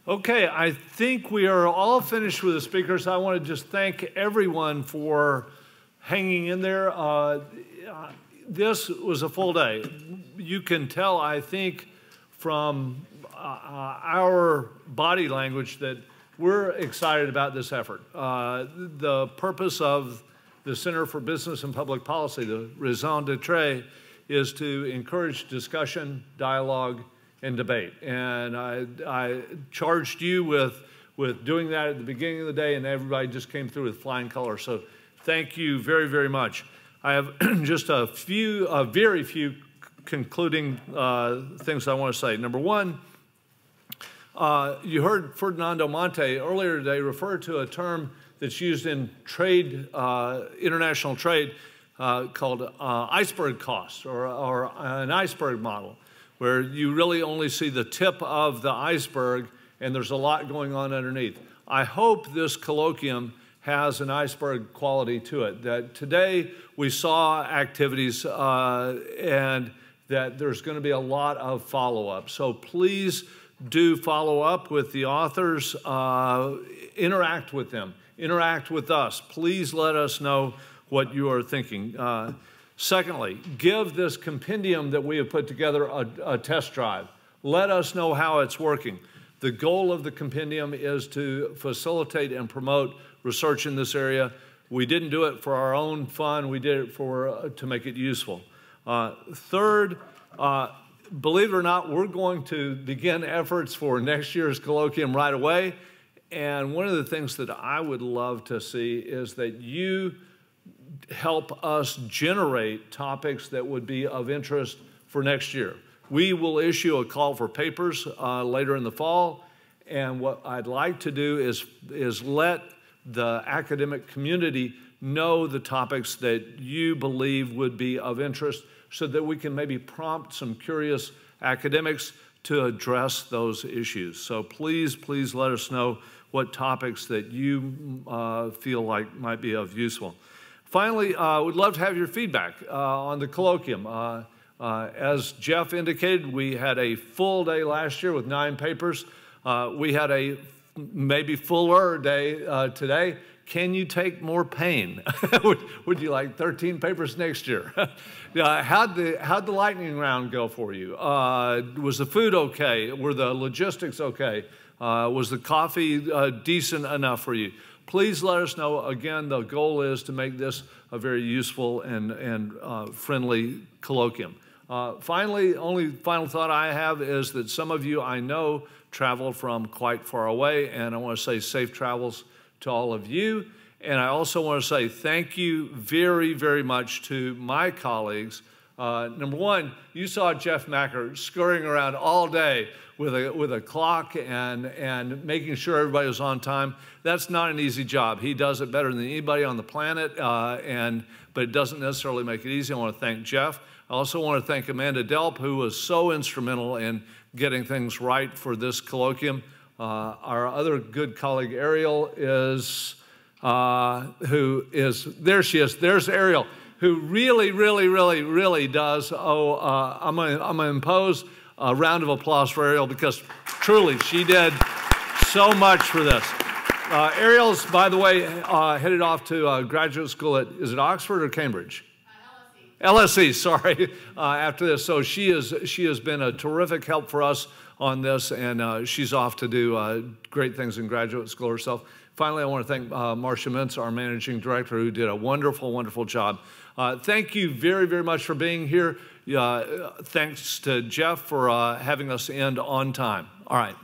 Okay, I think we are all finished with the speakers. I want to just thank everyone for hanging in there. This was a full day. You can tell, I think, from our body language that we're excited about this effort. The purpose of the Center for Business and Public Policy, the raison d'etre, is to encourage discussion, dialogue, and debate. And I charged you with doing that at the beginning of the day, and everybody just came through with flying colors. So thank you very, very much. I have just a very few concluding things I want to say. Number one, you heard Ferdinando Monte earlier today refer to a term that's used in trade, international trade, called iceberg costs, or an iceberg model, where you really only see the tip of the iceberg and there's a lot going on underneath. I hope this colloquium has an iceberg quality to it, that today we saw activities and that there's going to be a lot of follow-up. So please do follow up with the authors, interact with them, interact with us. Please let us know what you are thinking. Secondly, give this compendium that we have put together a test drive. Let us know how it's working. The goal of the compendium is to facilitate and promote research in this area. We didn't do it for our own fun. We did it to make it useful. Third, believe it or not, we're going to begin efforts for next year's colloquium right away. And one of the things that I would love to see is that you help us generate topics that would be of interest for next year. We will issue a call for papers later in the fall, and what I'd like to do is let the academic community know the topics that you believe would be of interest so that we can maybe prompt some curious academics to address those issues. So please, please let us know what topics that you feel like might be of useful. Finally, we'd love to have your feedback on the colloquium. As Jeff indicated, we had a full day last year with 9 papers. We had a maybe fuller day today. Can you take more pain? Would you like 13 papers next year? How'd the lightning round go for you? Was the food okay? Were the logistics okay? Was the coffee decent enough for you? Please let us know. Again, the goal is to make this a very useful and friendly colloquium. Finally, only final thought I have is that some of you I know traveled from quite far away, and I want to say safe travels to all of you. And I also want to say thank you very, very much to my colleagues. Number one, you saw Jeff Macker scurrying around all day with a clock and making sure everybody was on time. That's not an easy job. He does it better than anybody on the planet, but it doesn't necessarily make it easy. I want to thank Jeff. I also want to thank Amanda Delp, who was so instrumental in getting things right for this colloquium. Our other good colleague, Ariel, there she is, there's Ariel, who really does. I'm gonna impose a round of applause for Ariel because truly she did so much for this. Ariel's, by the way, headed off to graduate school at, is it Oxford or Cambridge? LSE, sorry, after this. So she has been a terrific help for us on this, and she's off to do great things in graduate school herself. Finally, I want to thank Marcia Mintz, our managing director, who did a wonderful, wonderful job. Thank you very, very much for being here. Thanks to Jeff for having us end on time. All right.